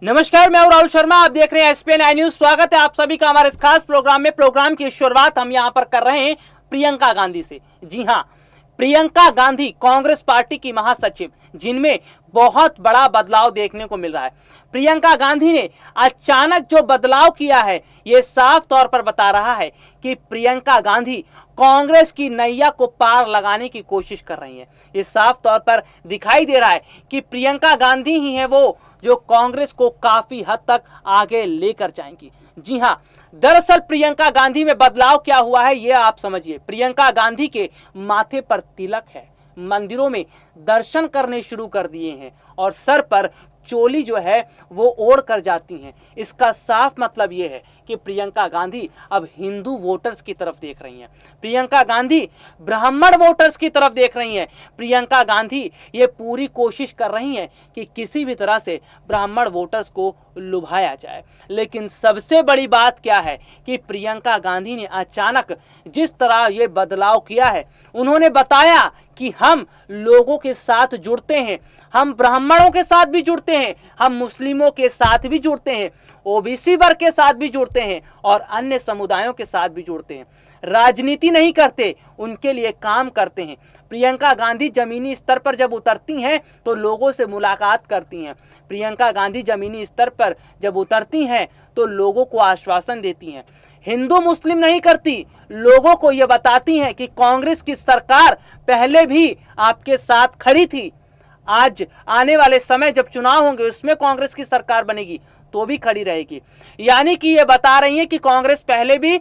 नमस्कार, मैं हूं राहुल शर्मा। आप देख रहे हैं एसपीएन आई न्यूज। स्वागत है आप सभी का हमारे इस खास प्रोग्राम में। प्रोग्राम की शुरुआत हम यहां पर कर रहे हैं प्रियंका गांधी से। जी हां, प्रियंका गांधी कांग्रेस पार्टी की महासचिव, जिनमें बहुत बड़ा बदलाव देखने को मिल रहा है। प्रियंका गांधी ने अचानक जो बदलाव किया है, यह साफ तौर पर बता रहा है कि प्रियंका गांधी कांग्रेस की नैया को पार लगाने की कोशिश कर रही है। ये साफ तौर पर दिखाई दे रहा है कि प्रियंका गांधी ही है वो जो कांग्रेस को काफी हद तक आगे लेकर जाएंगी। जी हां, दरअसल प्रियंका गांधी में बदलाव क्या हुआ है ये आप समझिए। प्रियंका गांधी के माथे पर तिलक है, मंदिरों में दर्शन करने शुरू कर दिए हैं और सर पर चोली जो है वो ओढ़ कर जाती हैं। इसका साफ मतलब ये है कि प्रियंका गांधी अब हिंदू वोटर्स की तरफ देख रही हैं। प्रियंका गांधी ब्राह्मण वोटर्स की तरफ देख रही हैं। प्रियंका गांधी ये पूरी कोशिश कर रही हैं कि किसी भी तरह से ब्राह्मण वोटर्स को लुभाया जाए। लेकिन सबसे बड़ी बात क्या है कि प्रियंका गांधी ने अचानक जिस तरह ये बदलाव किया है, उन्होंने बताया कि हम लोगों के साथ जुड़ते हैं, हम ब्राह्मणों के साथ भी जुड़ते हैं, हम मुस्लिमों के साथ भी जुड़ते हैं, ओबीसी वर्ग के साथ भी जुड़ते हैं और अन्य समुदायों के साथ भी जुड़ते हैं। राजनीति नहीं करते, उनके लिए काम करते हैं। प्रियंका गांधी जमीनी स्तर पर जब उतरती हैं तो लोगों से मुलाकात करती हैं। प्रियंका गांधी जमीनी स्तर पर जब उतरती हैं तो लोगों को आश्वासन देती हैं। हिंदू मुस्लिम नहीं करती, लोगों को यह बताती हैं कि कांग्रेस की सरकार पहले भी आपके साथ खड़ी थी, आज आने वाले समय जब चुनाव होंगे उसमें कांग्रेस की सरकार बनेगी तो भी खड़ी रहेगी। यानी कि ये बता रही है कि कांग्रेस पहले भी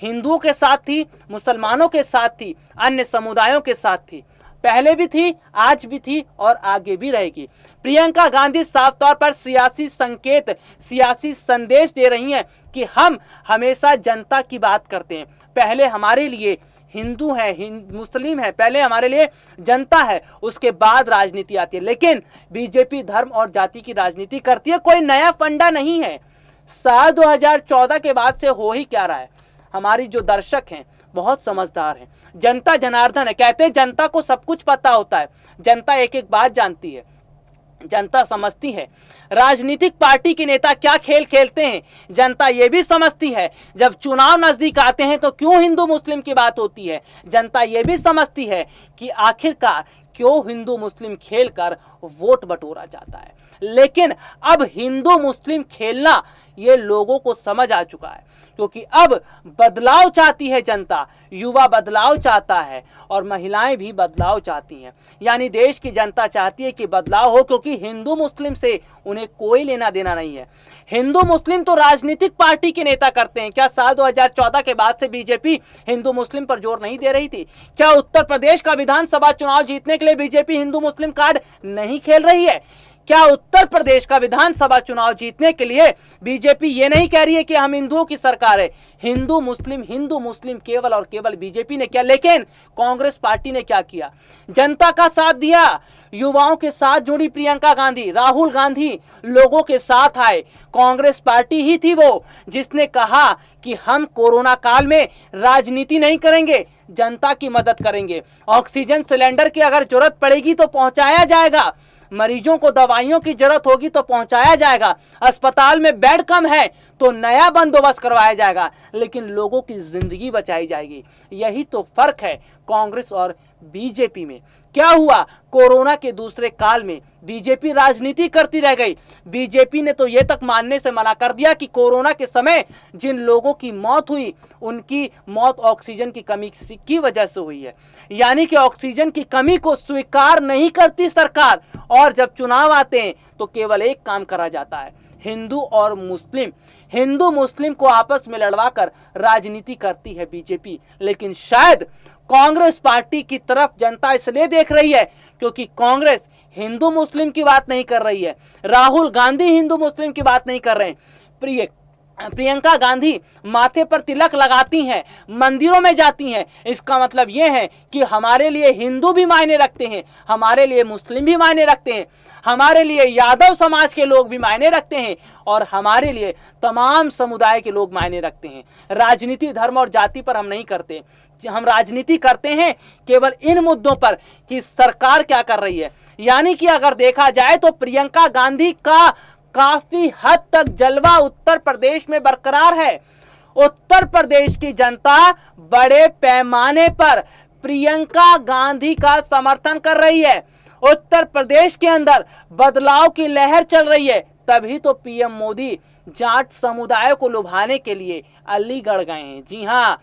हिंदुओं के साथ थी, मुसलमानों के साथ थी, अन्य समुदायों के साथ थी, पहले भी थी, आज भी थी और आगे भी रहेगी। प्रियंका गांधी साफ तौर पर सियासी संकेत, सियासी संदेश दे रही हैं कि हम हमेशा जनता की बात करते हैं। पहले हमारे लिए हिंदू है, मुस्लिम है, पहले हमारे लिए जनता है, उसके बाद राजनीति आती है। लेकिन बीजेपी धर्म और जाति की राजनीति करती है, कोई नया फंडा नहीं है। साल 2014 के बाद से हो ही क्या रहा है। हमारी जो दर्शक हैं बहुत समझदार हैं, जनता जनार्दन है। कहते हैं जनता को सब कुछ पता होता है, जनता एक एक बात जानती है, जनता समझती है राजनीतिक पार्टी के नेता क्या खेल खेलते हैं। जनता ये भी समझती है जब चुनाव नजदीक आते हैं तो क्यों हिंदू मुस्लिम की बात होती है। जनता ये भी समझती है कि आखिरकार क्यों हिंदू मुस्लिम खेलकर वोट बटोरा जाता है। लेकिन अब हिंदू मुस्लिम खेलना ये लोगों को समझ आ चुका है, क्योंकि अब बदलाव चाहती है जनता, युवा बदलाव चाहता है और महिलाएं भी बदलाव चाहती हैं। यानी देश की जनता चाहती है कि बदलाव हो, क्योंकि हिंदू मुस्लिम से उन्हें कोई लेना देना नहीं है। हिंदू मुस्लिम तो राजनीतिक पार्टी के नेता करते हैं। क्या साल 2014 के बाद से बीजेपी हिंदू मुस्लिम पर जोर नहीं दे रही थी? क्या उत्तर प्रदेश का विधानसभा चुनाव जीतने के लिए बीजेपी हिंदू मुस्लिम कार्ड नहीं खेल रही है? क्या उत्तर प्रदेश का विधानसभा चुनाव जीतने के लिए बीजेपी ये नहीं कह रही है कि हम हिंदुओं की सरकार है? हिंदू मुस्लिम केवल और केवल बीजेपी ने किया। लेकिन कांग्रेस पार्टी ने क्या किया? जनता का साथ दिया, युवाओं के साथ जुड़ी प्रियंका गांधी, राहुल गांधी लोगों के साथ आए। कांग्रेस पार्टी ही थी वो जिसने कहा कि हम कोरोना काल में राजनीति नहीं करेंगे, जनता की मदद करेंगे। ऑक्सीजन सिलेंडर की अगर जरूरत पड़ेगी तो पहुंचाया जाएगा, मरीजों को दवाइयों की जरूरत होगी तो पहुंचाया जाएगा, अस्पताल में बेड कम है तो नया बंदोबस्त करवाया जाएगा, लेकिन लोगों की जिंदगी बचाई जाएगी। यही तो फर्क है कांग्रेस और बीजेपी में। क्या हुआ? कोरोना के दूसरे काल में बीजेपी राजनीति करती रह गई। बीजेपी ने तो ये तक मानने से मना कर दिया कि कोरोना के समय जिन लोगों की मौत हुई उनकी मौत ऑक्सीजन की कमी की वजह से हुई है। यानी कि ऑक्सीजन की कमी को स्वीकार नहीं करती सरकार, और जब चुनाव आते हैं तो केवल एक काम करा जाता है, हिंदू मुस्लिम को आपस में लड़वाकर राजनीति करती है बीजेपी। लेकिन शायद कांग्रेस पार्टी की तरफ जनता इसलिए देख रही है क्योंकि कांग्रेस हिंदू मुस्लिम की बात नहीं कर रही है, राहुल गांधी हिंदू मुस्लिम की बात नहीं कर रहे हैं। प्रियंका गांधी माथे पर तिलक लगाती हैं, मंदिरों में जाती हैं। इसका मतलब यह है कि हमारे लिए हिंदू भी मायने रखते हैं, हमारे लिए मुस्लिम भी मायने रखते हैं, हमारे लिए यादव समाज के लोग भी मायने रखते हैं और हमारे लिए तमाम समुदाय के लोग मायने रखते हैं। राजनीति धर्म और जाति पर हम नहीं करते, हम राजनीति करते हैं केवल इन मुद्दों पर कि सरकार क्या कर रही है। यानी कि अगर देखा जाए तो प्रियंका गांधी का काफी हद तक जलवा उत्तर प्रदेश में बरकरार है। उत्तर प्रदेश की जनता बड़े पैमाने पर प्रियंका गांधी का समर्थन कर रही है। उत्तर प्रदेश के अंदर बदलाव की लहर चल रही है। तभी तो पीएम मोदी जाट समुदाय को लुभाने के लिए अलीगढ़ गए हैं। जी हां,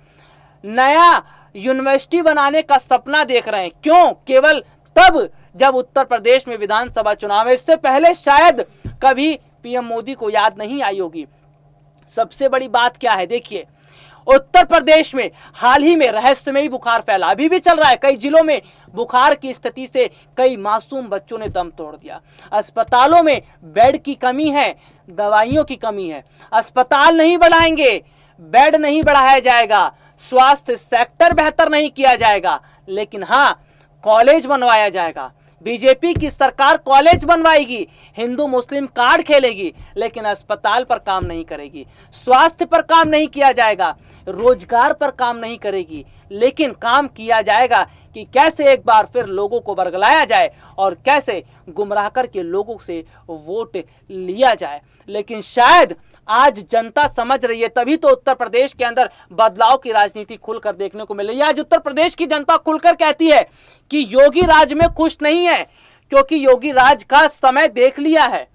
नया यूनिवर्सिटी बनाने का सपना देख रहे हैं। क्यों? केवल तब जब उत्तर प्रदेश में विधानसभा चुनाव है। इससे पहले शायद कभी पीएम मोदी को याद नहीं आई होगी। सबसे बड़ी बात क्या है, देखिए, उत्तर प्रदेश में हाल ही में रहस्यमयी बुखार फैला, अभी भी चल रहा है। कई जिलों में बुखार की स्थिति से कई मासूम बच्चों ने दम तोड़ दिया। अस्पतालों में बेड की कमी है, दवाइयों की कमी है। अस्पताल नहीं बढ़ाएंगे, बेड नहीं बढ़ाया जाएगा, स्वास्थ्य सेक्टर बेहतर नहीं किया जाएगा, लेकिन हाँ, कॉलेज बनवाया जाएगा। बीजेपी की सरकार कॉलेज बनवाएगी, हिंदू मुस्लिम कार्ड खेलेगी, लेकिन अस्पताल पर काम नहीं करेगी, स्वास्थ्य पर काम नहीं किया जाएगा, रोजगार पर काम नहीं करेगी। लेकिन काम किया जाएगा कि कैसे एक बार फिर लोगों को बरगलाया जाए और कैसे गुमराह करके लोगों से वोट लिया जाए। लेकिन शायद आज जनता समझ रही है, तभी तो उत्तर प्रदेश के अंदर बदलाव की राजनीति खुलकर देखने को मिल रही है। आज उत्तर प्रदेश की जनता खुलकर कहती है कि योगी राज में खुश नहीं है, क्योंकि योगी राज का समय देख लिया है।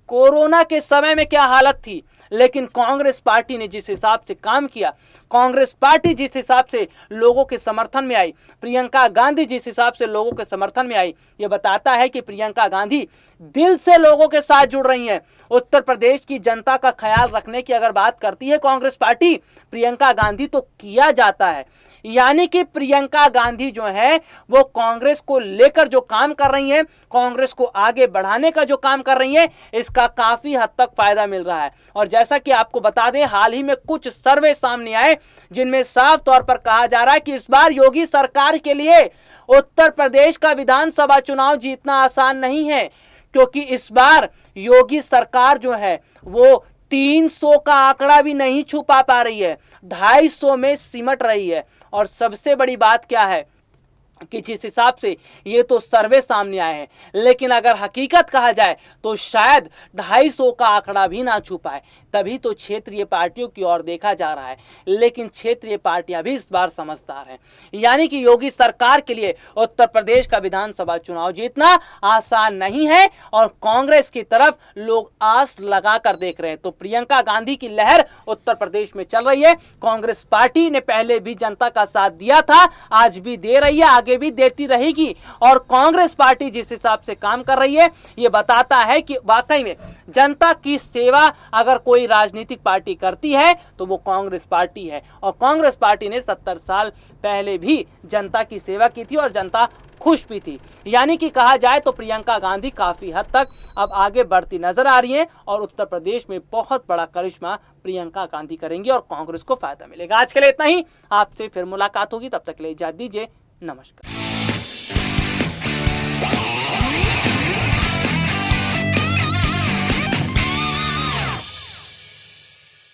कोरोना के समय में क्या हालत थी, लेकिन कांग्रेस पार्टी ने जिस हिसाब से काम किया, कांग्रेस पार्टी जिस हिसाब से लोगों के समर्थन में आई, प्रियंका गांधी जिस हिसाब से लोगों के समर्थन में आई, ये बताता है कि प्रियंका गांधी दिल से लोगों के साथ जुड़ रही हैं। उत्तर प्रदेश की जनता का ख्याल रखने की अगर बात करती है कांग्रेस पार्टी, प्रियंका गांधी, तो किया जाता है। यानी कि प्रियंका गांधी जो है वो कांग्रेस को लेकर जो काम कर रही हैं, कांग्रेस को आगे बढ़ाने का जो काम कर रही हैं, इसका काफी हद तक फायदा मिल रहा है। और जैसा कि आपको बता दें, हाल ही में कुछ सर्वे सामने आए जिनमें साफ तौर पर कहा जा रहा है कि इस बार योगी सरकार के लिए उत्तर प्रदेश का विधानसभा चुनाव जीतना आसान नहीं है, क्योंकि इस बार योगी सरकार जो है वो 300 का आंकड़ा भी नहीं छू पा रही है, 250 में सिमट रही है। और सबसे बड़ी बात क्या है कि जिस हिसाब से ये तो सर्वे सामने आए हैं, लेकिन अगर हकीकत कहा जाए तो शायद 250 का आंकड़ा भी ना छू पाए। तभी तो क्षेत्रीय पार्टियों की ओर देखा जा रहा है, लेकिन क्षेत्रीय पार्टियां भी इस बार समझदार हैं। यानी कि योगी सरकार के लिए उत्तर प्रदेश का विधानसभा चुनाव जीतना आसान नहीं है और कांग्रेस की तरफ लोग आस लगा कर देख रहे हैं। तो प्रियंका गांधी की लहर उत्तर प्रदेश में चल रही है। कांग्रेस पार्टी ने पहले भी जनता का साथ दिया था, आज भी दे रही है, आगे भी देती रहेगी। और कांग्रेस पार्टी जिस हिसाब से काम कर रही है, ये बताता है कि वाकई में जनता की सेवा अगर कोई राजनीतिक पार्टी करती है तो वो कांग्रेस पार्टी है। और कांग्रेस पार्टी ने 70 साल पहले भी जनता की सेवा की थी और जनता खुश भी थी। यानी कि कहा जाए तो प्रियंका गांधी काफी हद तक अब आगे बढ़ती नजर आ रही हैं और उत्तर प्रदेश में बहुत बड़ा करिश्मा प्रियंका गांधी करेंगी और कांग्रेस को फायदा मिलेगा। आज के लिए इतना ही, आपसे फिर मुलाकात होगी, तब तक के लिए इजाजत दीजिए, नमस्कार।